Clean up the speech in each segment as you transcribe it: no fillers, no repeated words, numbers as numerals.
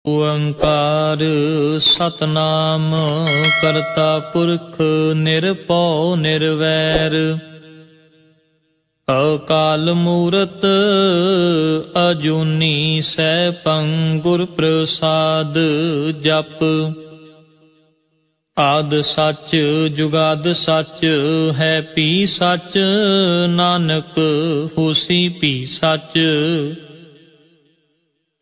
ओंकार सतनाम करता पुरख निरभौ निर्वैर। अकाल मूरत अजूनी सैभं गुर प्रसाद जप। आद सच जुगाद सच है पी सच, नानक होसी पी सच।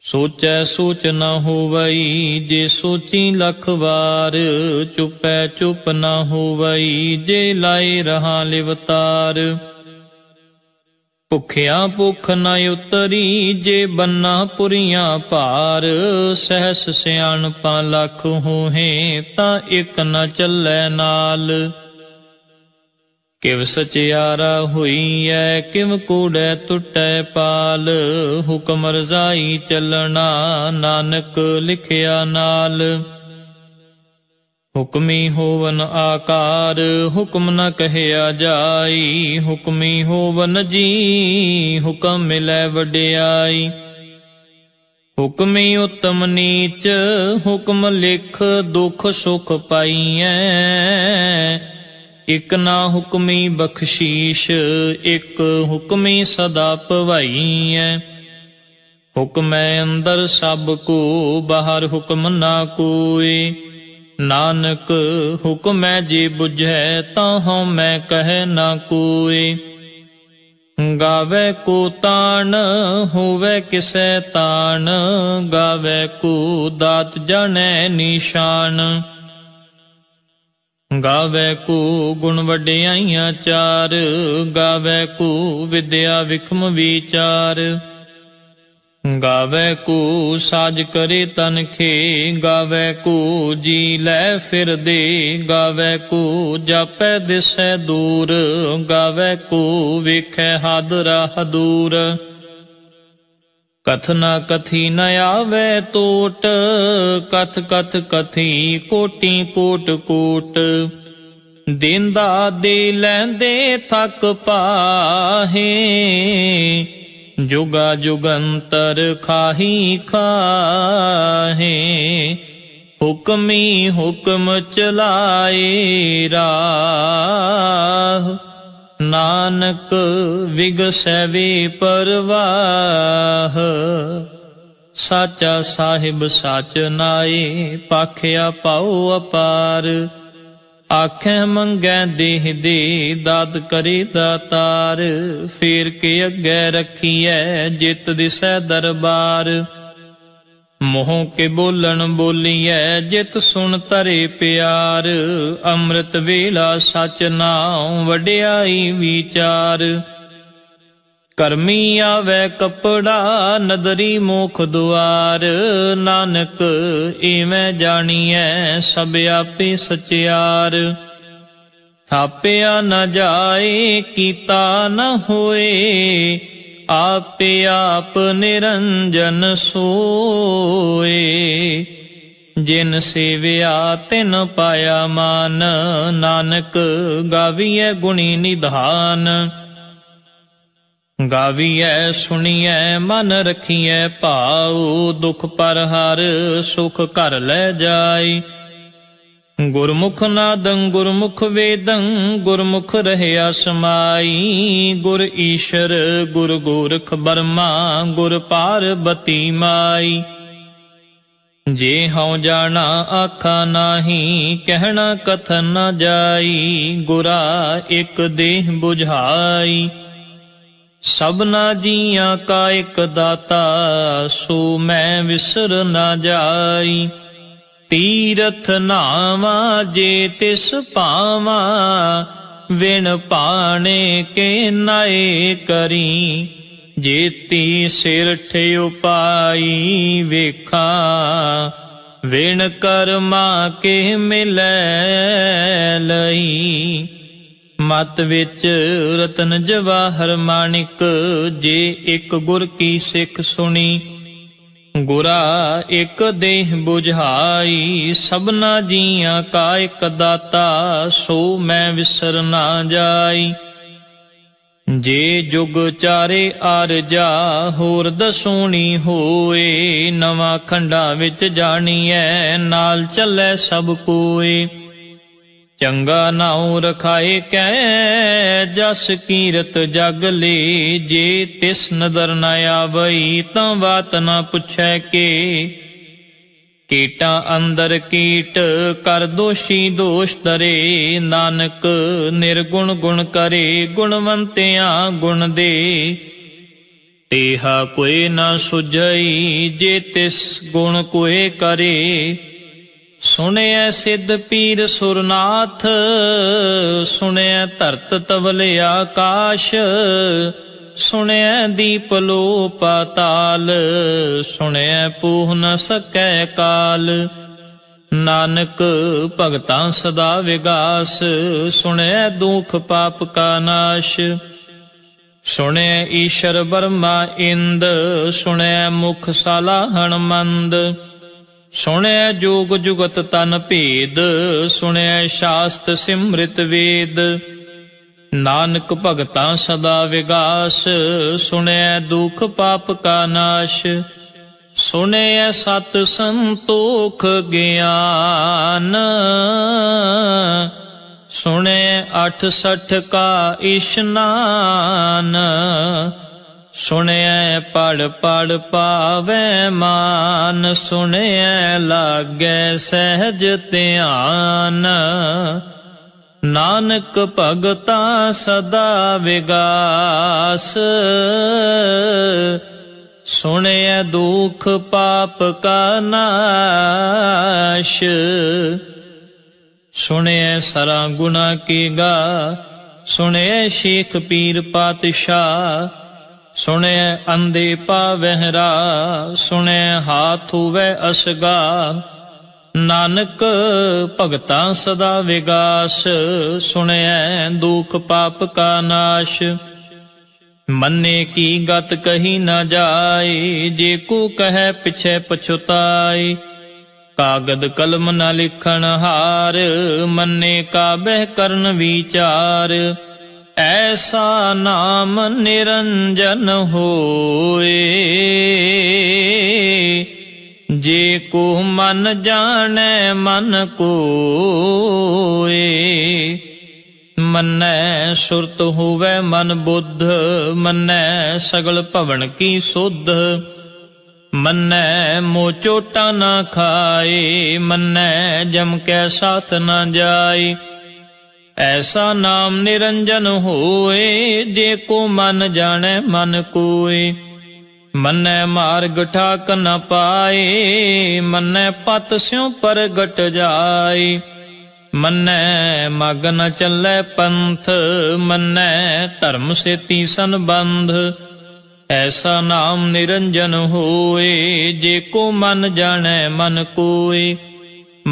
सोचै सोच न होवई जे सोची लख वार, चुपै चुप न होवई जे लाए रहा लिवतार। भुखिया भुख न उतरी जे बन्ना पुरियां पार, सहस सियाणपा लख होहे तां एक न चलै नाल। किव सचियारा होईऐ किव कूड़ै टुटै पाल, हुक्म रजाई चलना नानक लिखिया नाल। हुक्मी होवन आकार हुक्म न कहया जाई, हुक्मी होवन जी हुक्म मिलै वड्याई। हुक्मी उत्तम नीच हुक्म लिख दुख सुख पाईऐ, इक ना हुक्मी बख्शीश इक हुक्मी सदा भवाईऐ। हुक्मै अंदर सब को बाहर हुक्म ना कोई, नानक हुक्मै जे बुझै तां हउमै कहे ना कोई। गावे को तान होवे किसै तान, गावे को दात जाने निशान। गावे को गुण वड्याइयां चार, गावे को विद्या विखम विचार। गावे को साज करे तनखे, गावे को जी लै फिर दे। गावे को जापै दिसै दूर, गावे को वेखै हद राह दूर। कथ न कथी न आवे तोट, कथ कथ कथी कोटि कोट कोट। देंदा दे लैंदे थक पाहे, जुगा जुगंतर खाही खाहे। हुक्मी हुक्म चलाए राह, नानक विगसै वे परवाह। साचा साहिब साच नाए, पाखिया पाओ अपार। आखें मंगै देह दे, दाद करे दातार। फेर के अग्गै रखिए जित दिसै दरबार। मोह के बोलन बोलिए जित सुन तरे प्यार। अमृत वेला सच नाम वड्याई विचार। करमी आवे कपड़ा नदरी मोख दुआर। नानक इवें जानिए सब आपे सचियार। थापिया न जाए कीता न होए, आपे आप निरंजन सोए। जिन सेविया तिन पाया मान, नानक गाविए गुणी निधान। गाविए सुनिए मन रखिए भाव, दुख पर हर सुख कर ले जाए। गुरमुख नादं गुरमुख वेदं, गुरमुख रहया समाई। गुर ईश्वर गुर गोरख बर्मा, गुर पार्वती माई। जे हऊँ जाना आखा नाही, कहना कथन न जाई। गुरा एक देह बुझाई, सबना जियां का एक दाता। सो मैं विसर न जाई। तीरथ नावा जे तिस पावा, विण पाने के नाए करी। जेती सिर ठेउ पाई वेखा, विण कर्मा के मिलै लई। मत विच रतन जवाहर माणिक, जे एक गुर की सिख सुनी। गुरा एक देह बुझाई, सबना जियां का एक दाता। सो मैं विसर ना जाई। जे जुग चारे आरजा होर दसूनी होए, नवा खंडा विच जानिए नाल चलै सब कोए। चंगा नाउ रखाए कै जस कीरत जग ले, जे तिस नदर न आवई तां बात न पुछै के। कीटा अंदर कीट कर दोषी दोष धरे, नानक निर्गुण गुण करे गुणवंतियां गुण दे। तेहा कोई न सुझई जे तिस गुण कोई करे, सुनिया सिद्ध पीर सुरनाथ सुनिया धरत तवल आकाश। सुनिया दीप लो पाताल सुनिया पूह न सकै काल। नानक भगतां सदा विगास सुनिया दुख पाप का नाश। सुनिया ईश्वर ब्रह्मा इंद सुनिया मुख सालाहण मंद। सुनिया जोग जुगत तन भेद सुनिया शास्त्र सिमृत वेद। नानक भगतां सदा विगास सुनिया दुख पाप का नाश। सुनिया सत संतोख ज्ञान सुनिया 68 का इशनान। सुनिया पढ़ पढ़ पावै मान सुनिया लागै सहज ध्यान। नानक भगतां सदा विगास सुनिया दुख पाप का नाश। सुनिया सरा गुना की गा सुनिया शेख पीर पातशाह। सुनिया अंधे पावहरा सुनिया हाथ हुवै असगा। नानक भगतां सदा विगास सुनिया दुख पाप का नाश। मन्ने की गत कही न जाए जे को कहे पिछे पछुताए। कागद कलम न लिखन हार मन्ने का बह करन विचार। ऐसा नाम निरंजन होए जे को मन जाने मन कोए। मन्नै सुरत हुवै मन बुद्ध मन्नै सगल भवन की सुध। मन्नै मोह चोटा न खाए मन्नै जम कै साथ न जाए। ऐसा नाम निरंजन होए जे को मन जाने मन कोए। मन्नै मार्ग ठाक न पाए मन्नै पत स्यों परगट जाए। मन्नै मग न चलै पंथ मन्नै धर्म से तीसन बंध। ऐसा नाम निरंजन होए जे को मन जाने मन कोए।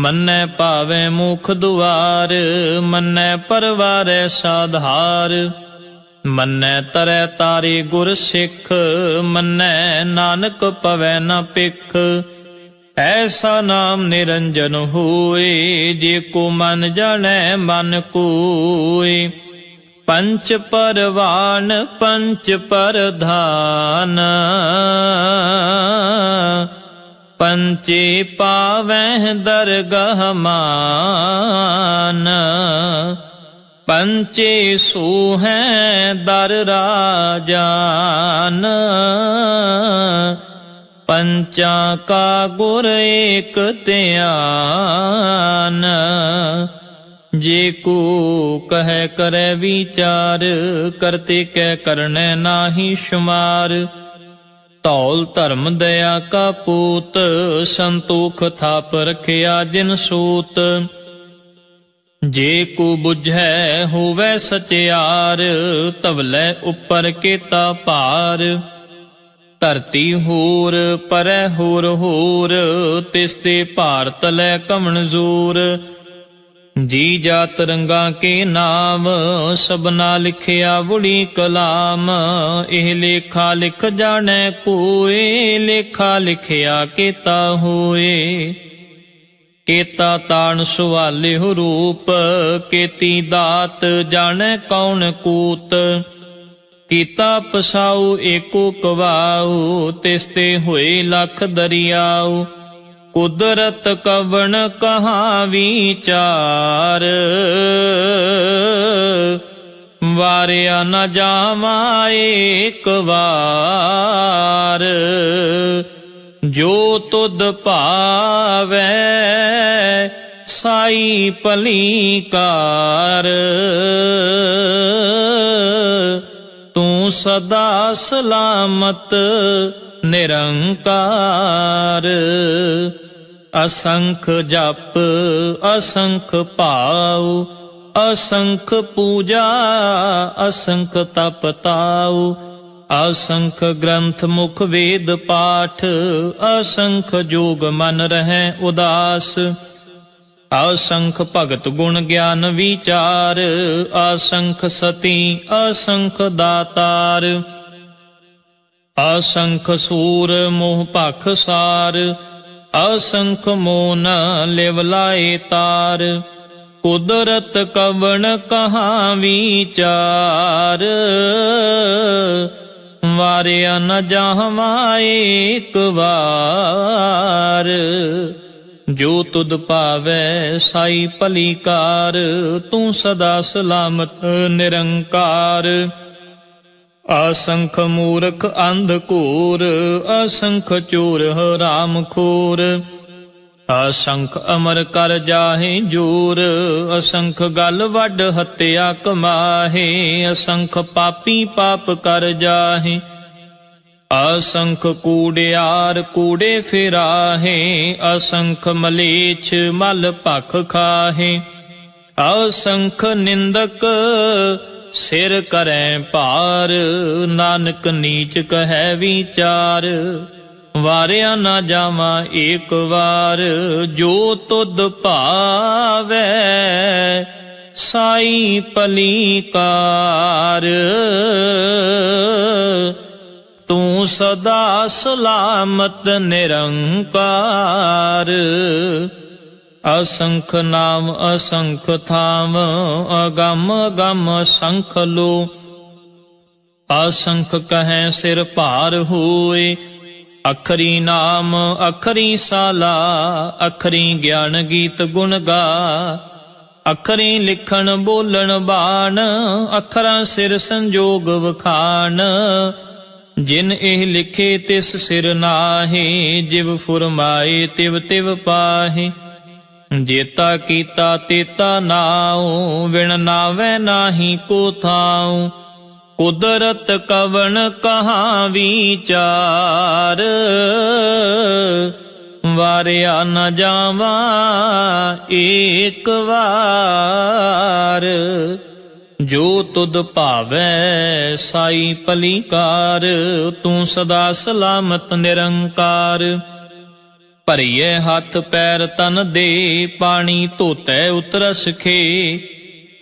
मन्नै पावै मुख दुआर मन्नै परवारै साधार। मन्नै तरै तारे गुर सिख मन्नै नानक पवै न पिख। ऐसा नाम निरंजन होए जे को मन जाने मन कोए। पंच परवान पंच परधान पंचे पावैं दरगह मान। पंचे सूहैं दर राजान पंचा का गुर एक ध्यान। जे को कह करे विचार करते कै करने नाहि शुमार। धौल धर्म दया का पूत संतोख थाप रखिया जिन सूत। जे को बुझै होवै सचियार तवलै उपर केता पार। धरती होर परै होर होर तिसते भार तलै कमन जोर। जी जात रंगा के नाम सबना लिखिया बुढ़ी कलाम। एह लेखा लिख जाने कोए लेखा लिखिया केता होए। केता तान सुवाले हो रूप केती दात जाने कौन कूत। कीता पसाऊ एको कवाऊ, तिसते हुए लख दरियाऊ। कुदरत कवन कहाँ विचार, वारिया न जावा एक बार। जो तुद पावै साई पलीकार, तू सदा सलामत निरंकार। असंख जप असंख पाऊ, असंख पूजा असंख तप ताऊ। असंख ग्रंथ मुख वेद पाठ, असंख जोग मन रहै उदास। असंख भगत गुण ज्ञान विचार, असंख सती असंख दातार। असंख सूर मोह भख सार, असंख मोन लिव लाए तार। कुदरत कवन कहाँ विचार, वारिया न जावा एक बार। जो तुद पावै साई पलीकार, तू सदा सलामत निरंकार। असंख मूर्ख अंधकूर, असंख चोर हराम खोर। असंख अमर कर जाहे जोर, असंख गल वड हत्या कमाहे। असंख पापी पाप कर जाहे, असंख कूड़ियार कूड़े फिराहे। असंख मलेच्छ मल भख खाहे, असंख निंदक सिर करें पार। नानक नीच कहे विचार, वारिया न जावा एक बार। जो तुद पावै साई पलीकार, तू सदा सलामत निरंकार। असंख नाम असंख थाम, अगम अगम असंख लो। असंख कहें सिर भार होए, अखरी नाम अखरी साला। अखरी ज्ञान गीत गुण गा, अखरी लिखण बोलण बाण। अखरां सिर संजोग वखान, जिन एह लिखे तिस सिर नाहे। जिव फुरमाए तिव तिव पाहे, जेता कीता तेता नाऊ। विण नावै नाही को थाऊ, कुदरत कवन कहाँ विचार। वारिया न जावा एक बार। जो तुद भावै साई पलीकार, तू सदा सलामत निरंकार। भरिए हाथ पैर तन दे, पानी धोतै उतरस खे।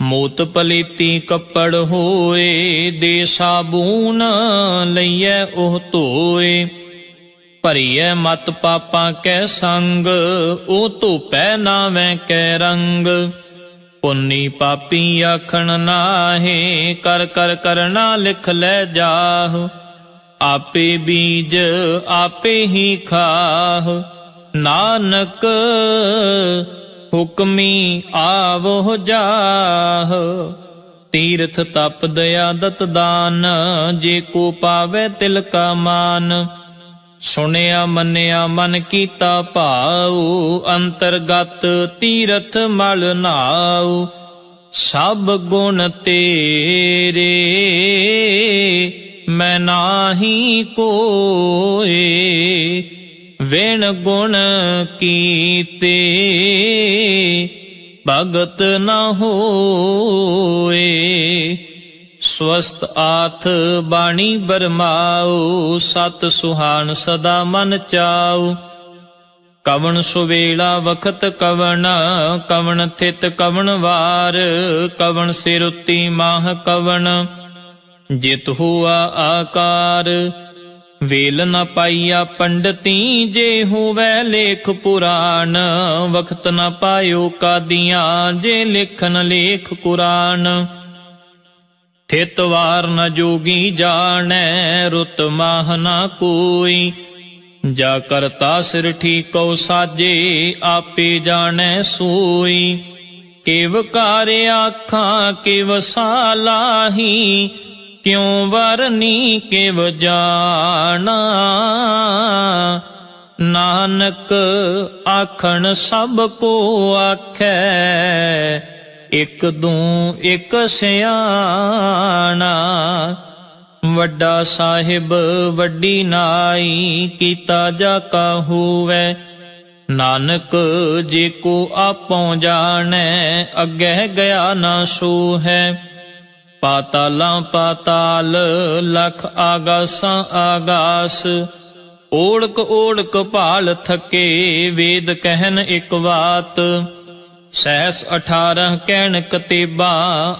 मोत पलीती कपड़ होए, दे साबून लइए ओह धोए। भरिए मत पापा कै संग, ओ धोपै नावै कै रंग। पुन्नी पापी आखण नाहे, कर कर करना लिख लै जाह। आपे बीज आपे ही खाह, नानक हुक्मी आवो जाह। तीर्थ तप दया दत दान, जे को पावै तिल का मान। सुनिया मनिया मन कीता भाऊ, अंतरगत तीरथ मल नाऊ। सब गुण तेरे मैं नाही कोए, विण गुण कीते भगत न होए। स्वस्थ आथ बाणी बरमाओ, सत सुहान सदा मन चाओ। कवन सुवेला वखत कवन, कवन थित कवन वार। कवन सिरुती माह कवन, जित हुआ आकार। वेल न पाइया पंडती, जे हुवै लेख पुराण। वक्त न पायो कादियां, जे लिखन लेख कुरान। थित वार न जोगी जाने रुत माह न कोई। जा करता सिर ठीको साजे आपे जाने सोई। केव कार्य आखा केव सालाही क्यों वरनी केव जाना। नानक आखन सब को आखै एक दूं एक सियाना। वड्डा साहिब वड्डी नाई कीता जाका होवै। नानक जे को आपों जाने अगे गया ना सो है। पातालां पाताल लख आगासां आगास ओढ़क ओढ़क भाल थके वेद कहन एक बात। सहस 18 कहन कतेबा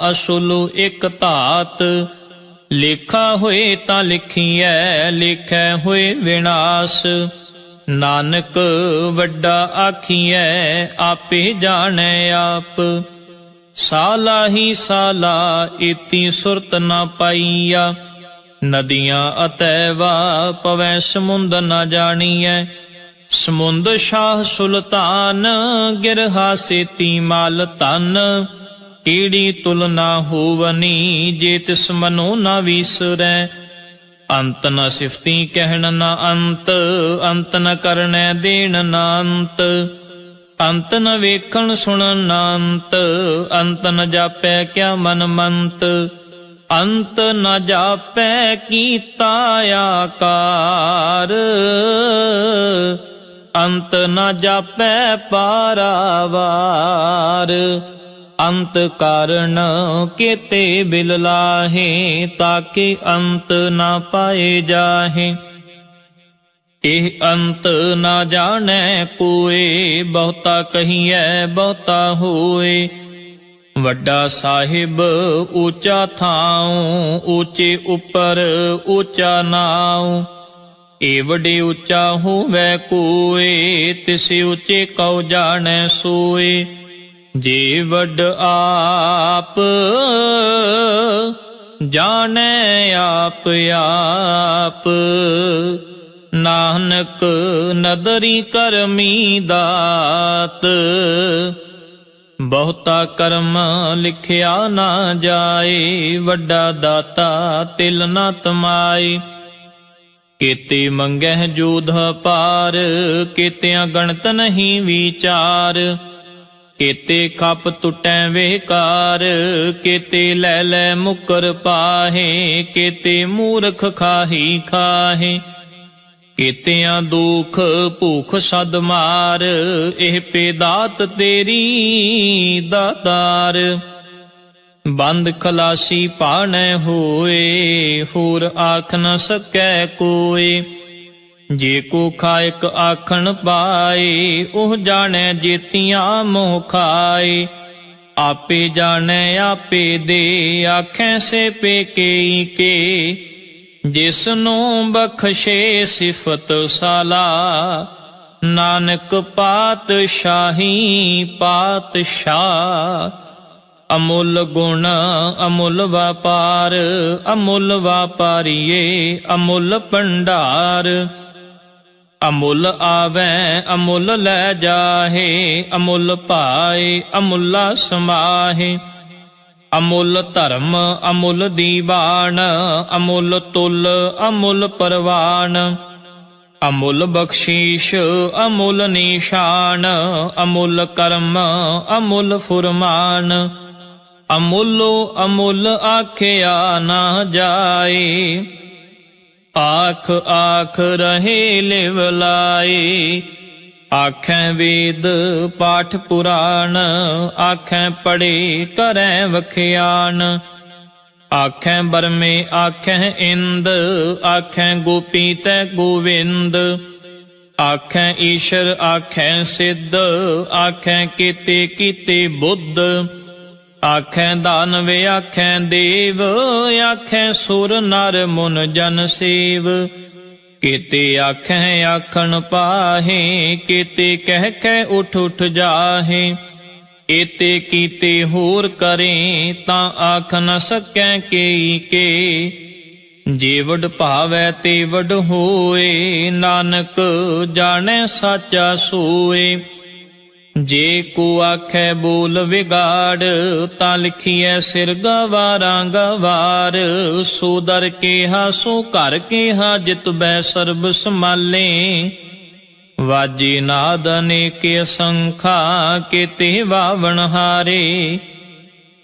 असुलु एक धात। लेखा होए तां लिखिए लेखै होए विनाश। नानक वड्डा आखिए आपे जाने आप। साला ही साला इति सुरत न पाईया। नदियां अतैवा पवै समुंद न जानिए। समुंद शाह सुल्तान गिरहा सेती माल तन। कीड़ी तुलना होवनी जे तिस मनो न विसरै। अंत न सिफती कहन न अंत अंत न करने देन न अंत। अंत न वेखन सुनन न अंत अंत न जापै क्या मन मंत। अंत न जापै कीता आकार अंत न जापै पारावार। अंत कारण केते बिल लाहे ताके अंत ना पाए जाहे। एह अंत ना जाने कोए बहुता कहिए बहुता होए। वड्डा साहिब ऊंचा थाऊं ऊंचे उपर ऊंचा नाऊं। ए वडे ऊंचा होवे कोए तिसे ऊंचे कौ जाने सोए। जे वड आप जाने आप आप। नानक नदरी करमी दात। बहुता कर्म लिखिया ना जाए वड्डा दाता तिल न तमाए। केते मंगह जोध पार केतिया गणत नहीं विचार। केते खप टुटै वेकार केते लै लै मुकर पाहे। केते मूर्ख खाही खाहे केतियां दुख भूख सद मार। एह पे दात तेरी दातार। बंद खलासी पाने होए होर आख न सकै कोई। जे को खायक आखन पाए ओह जाने जेतियां मोह खाए। आपे जाने आपे दे आखें से पेके के। जिसनों बख्शे सिफत साला नानक पातशाही पातशाह। अमुल गुण अमुल व्यापार अमुल व्यापारिये अमुल भंडार। अमुल आवे अमुल लै जाहे अमुल पाए अमुला समाहे। अमुल धर्म अमुल दीवान अमुल तुल अमुल परवान। अमुल बख्शीश अमुल निशान अमुल कर्म अमुल फुरमान। अमुलो अमुल आख्या ना जाए। आख आख रहे लिवलाए। आखें वेद पाठ पुराण आखें पढ़े करें वख्यान। आखें बरमे आखें इंद आखें गोपी तै गोविंद। आखें ईश्वर आखें सिद्ध आखें केते कीते बुद्ध। आखें दानवे आखें देव आखें सुर नर मुन जन सेव। केते आखें आखन पाहे केते कह के उठ उठ जाहे। एते कीते होर करें तां आख न सकै केई के। जे वड भावै ते वड होए नानक जाने साचा सोए। जे को आखै बोल विगाड़ तां लिखिए सिर गवारा गवार। सो दर केहा सो घर केहा जित बै सर्ब संभाले। वाजे नाद अनेक असंखा केते वावण हारे।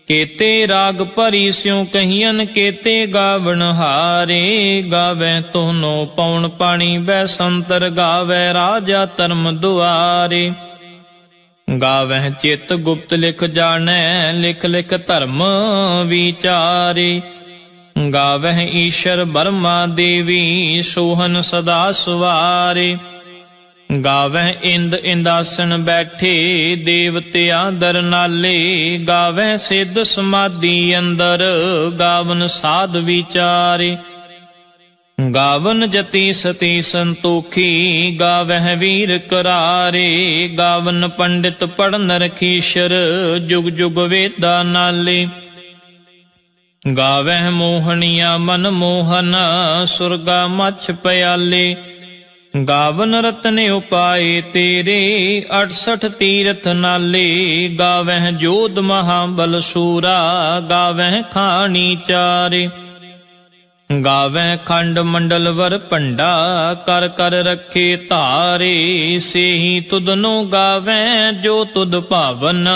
केते राग भरी स्यों कहियन केते गावण हारे। गावे तोनो पौन पानी बैसंतर गावे राजा धर्म दुआरे। गावह चित गुप्त लिख जाने लिख लिख धर्म विचारे। गावह ईश्वर ब्रह्मा देवी सोहन सदा सवारे। गावह इंद इंदासन बैठे देवतिया दर नाले। गावह सिद्ध समाधि अंदर गावन साध विचारे। गावन जति सती संतोखी गावह वीर करारे। गावन पंडित पढ़न रखीशर जुग जुग वेदा नाले। गावह मोहनिया मन मोहन सुरगा मछ प्याले। गावन रत्न उपाय तेरे 68 तीरथ नाले। गावह जोध महाबल सूरा गावह खानी चारे। गावह खंड मंडल वर पंडा कर कर रखे तारे। से ही तुदनो गावह जो तुद भावन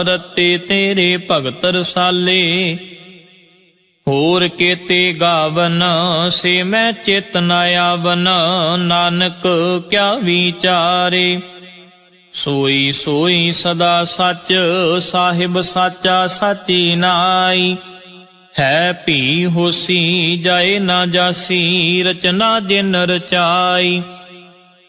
रते तेरे भगत रसाले। होर केते गावन से मैं चित न आवन नानक क्या विचारे। सोई सोई सदा सच साहिब साचा साची नाई। है भी होसी जाए ना जासी रचना जिन रचाई।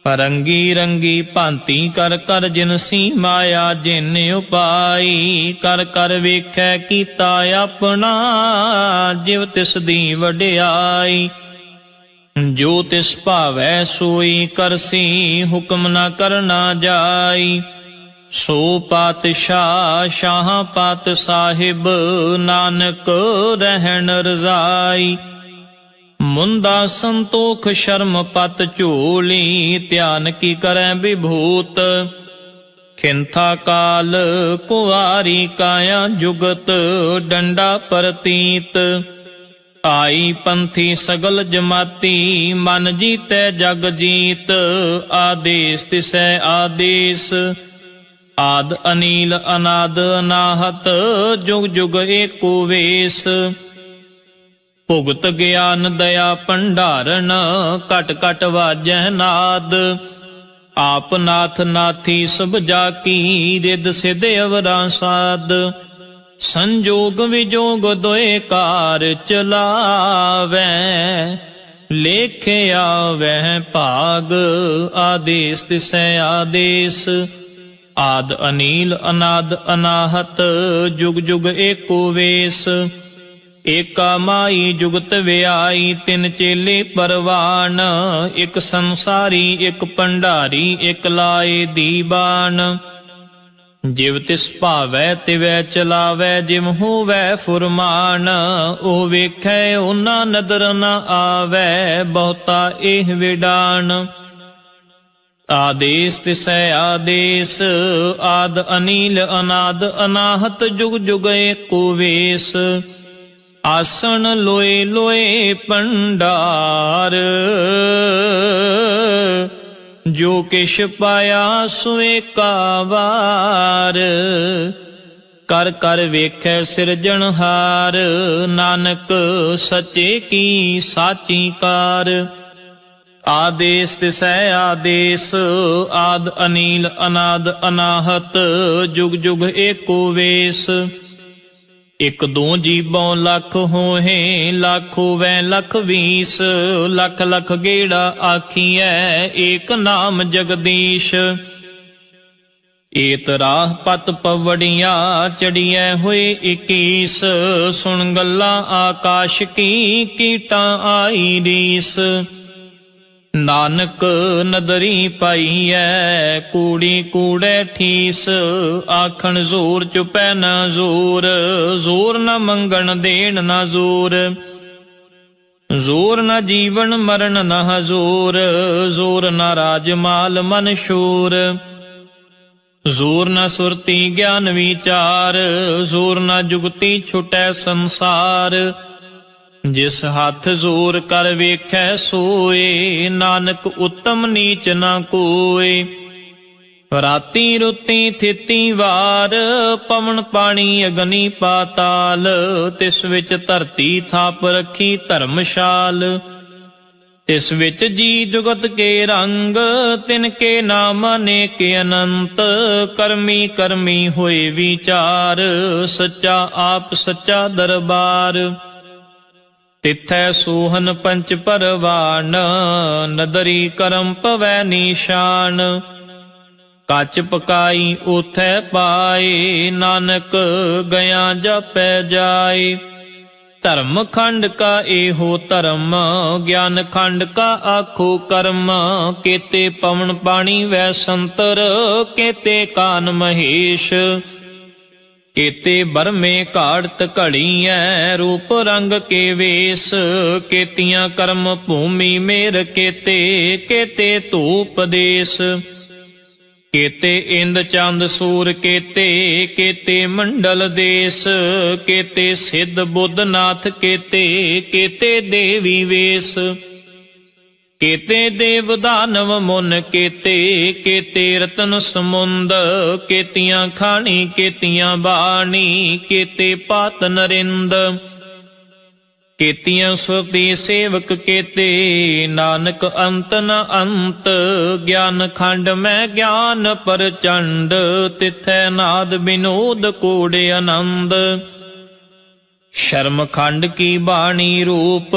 रंगी रंगी भांति कर कर जिनसी माया जिन उपाई। कर कर वेखै कीता अपना जिव तिस दी वड्याई। जो तिस भावै सोई करसी हुक्म न करना जाई। सो पातशाह शाह पात साहिब नानक रहन रजाई। मुंदा संतोख शर्म पत झोली ध्यान की करै विभूत। खिंथा काल कुआरी काया जुगत डंडा परतीत। आई पंथी सगल जमाती मन जीतै जग जीत। आदेश तिसै आदेश आद अनील अनाद अनाहत जुग जुग एको वेश। भुगत ज्ञान दया भंडारण कट कट वाजह नाद। आप नाथ नाथी सब जाकी रिद सिध अवरा साध। संजोग विजोग दोए कार चलावै लेखे आवह भाग। आदेश तिसै आदेश आद अनील अनाद अनाहत जुग जुग एको वेश। एका माई जुगत व्याई तिन चेले परवान। एक संसारी एक भंडारी एक लाए दीवान। जिव तिस भावै तिवै चलावै जिव होवै फुरमान। ओ वेखै ओना नदर न आवै बहुता एह विडान। आदेश तिसै आदेश आद अनील अनाद अनाहत जुग जुग एको वेश। आसन लोए लोए भंडार जो किश पाया सोए कावार। कर कर वेखै सिरजनहार नानक सचे की साची कार। आदेश तिसै आदेश आद अनील अनाद अनाहत जुग जुग एको वेश। एक दो जीबों लख होहे लाख होवै लख 20। लख लख गेड़ा आखिए एक नाम जगदीश। एत राह पत पवड़िया चढ़िए हुए 21। सुन गल्ला आकाश की कीटा आई रीस। नानक नदरी पाईऐ कूड़ी कूड़े ठीस, आखन जोर चुपै न जोर, जोर न मंगन देन न जोर, जोर न जीवन मरण न जोर, जोर न राजमाल मन शूर, जोर न सुरती ज्ञान विचार, जोर न जुगती छुटै संसार, जिस हाथ जोर कर वेखै सोए, नानक उत्तम नीच न कोय, राती रुती थिती वार, पवन पानी अग्नि पाताल, तिस विच धरती थाप रखी धर्मशाल, तिस विच जी जुगत के रंग, तिनके नाम अनेक अनंत, करमी करमी होए विचार, सच्चा आप सच्चा दरबार, तिथै सोहन पंच परवान, नदरी करम पवै निशान, कच पकाई उथै पाए, नानक गया जपै जाए, धर्म खंड का एहो धर्म, ज्ञान खंड का आखो कर्म, केते पवन पानी वै संतर, केते कान महेश, केते बरमे घाड़त घड़ीऐ, रूप रंग के वेश, केतियां कर्म भूमि मेर केते, केते धूप देश, केते इंद चंद सूर केते, केते मंडल देश, केते सिद्ध बुद्ध नाथ केते, केते देवी वेश, केते देव दानव मुन केते, केते रतन समुंद, केतियां खानी केतियां बाणी, केते पात नरिंद, केतियां सुरती सेवक केते, नानक अंत न अंत, ज्ञान खंड में ज्ञान प्रचंड, तिथै नाद विनोद कोड़े आनंद, शर्म खंड की बाणी रूप,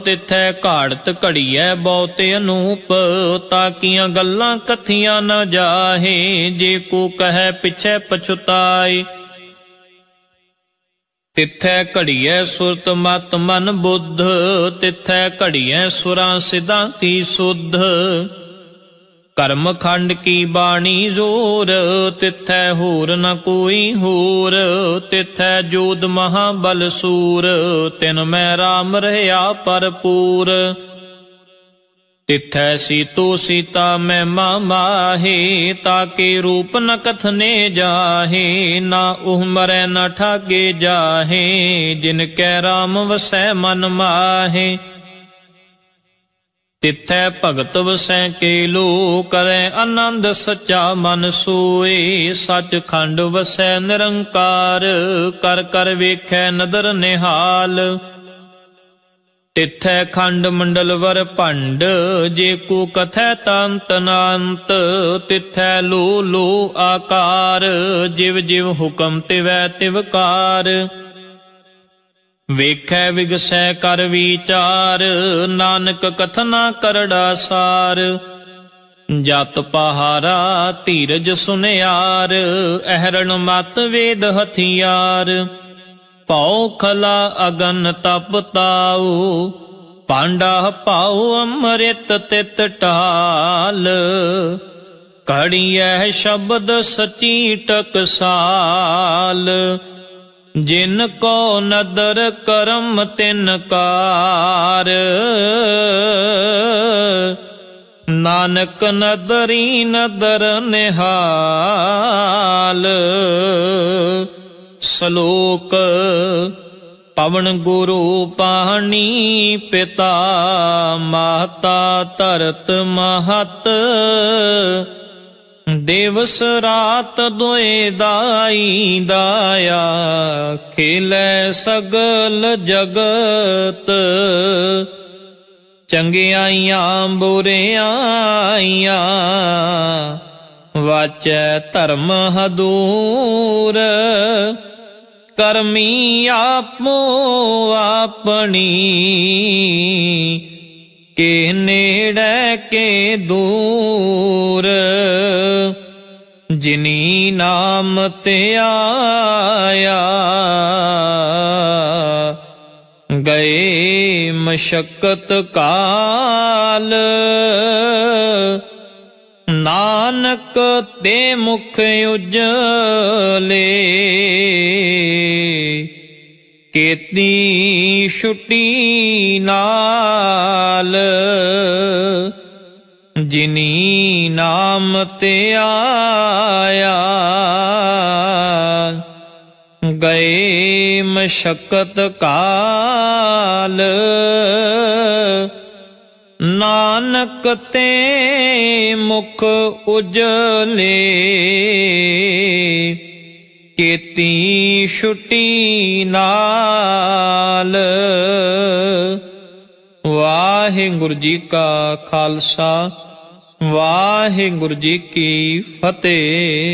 तिथै घाड़त घड़ीऐ बहुत अनूप, ताकियां गल्लां कथियां न जाहे, जे को कहे पिछै पछुताए, तिथै घड़ीऐ सुरत मत मन बुद्ध, तिथै घड़ीऐ सुरां सिद्धां की सुध, कर्म खंड की बाणी जोर, तिथै होर न कोई होर, तिथै जोध महाबल सूर, तिन मैं राम रहया भरपूर, तिथै सीतो सीता मैं माहे, ताके रूप न कथने जाहे, ना उह मरै न ठागे जाहे, जिनकै राम वसै मन माहे, तिथै भगत वसै के लो, करै आनंद सच्चा मन सोए, सच खंड वसै निरंकार, कर कर वेखै नदर निहाल, तिथै खंड मंडल वर भंड, जे को कथै तंत नांत, तिथै लो लो आकार, जिव जिव हुकम तिवै तिवकार, वेखै विगसै कर विचार, नानक कथना करड़ा सार, जत पहारा धीरज सुनियार, अहरण मत वेद हथियार, पौ खला अगन तप ताऊ, पांडा पाऊ अमृत तित टाल, कड़ियह शब्द सची टकसाल, जिन को नदर करम तिन कार, नानक नदरी नदर निहाल, श्लोक पवन गुरु पानी, पिता माता तरत महत, दिवस रात दोए दाई दाया, खेलै सगल जगत, चंगियाइयां बुरियाइयां, वाचै धर्म हदूर, करमी आपो अपनी, के नेड़े के दूर, जिनी नाम ते आया, ਗਏ ਮਸ਼ੱਕਤ ਕਾਲ, ਨਾਨਕ ਤੇ ਮੁਖ ਉਜਲੇ, ਕੀਤੀ ਛੁਟੀ ਨਾਲ, ਜਿਨੀ ਨਾਮ ਤੇ ਆਇਆ। ਗਏ ਮਸ਼ੱਕਤ ਕਾਲ, ਨਾਨਕ ਤੇ ਮੁਖ ਉਜਲੇ, ਕੀਤੀ ਛੁਟੀ ਨਾਲ। ਵਾਹਿਗੁਰੂ ਜੀ ਕਾ ਖਾਲਸਾ, ਵਾਹਿਗੁਰੂ ਜੀ ਕੀ ਫਤਿਹ।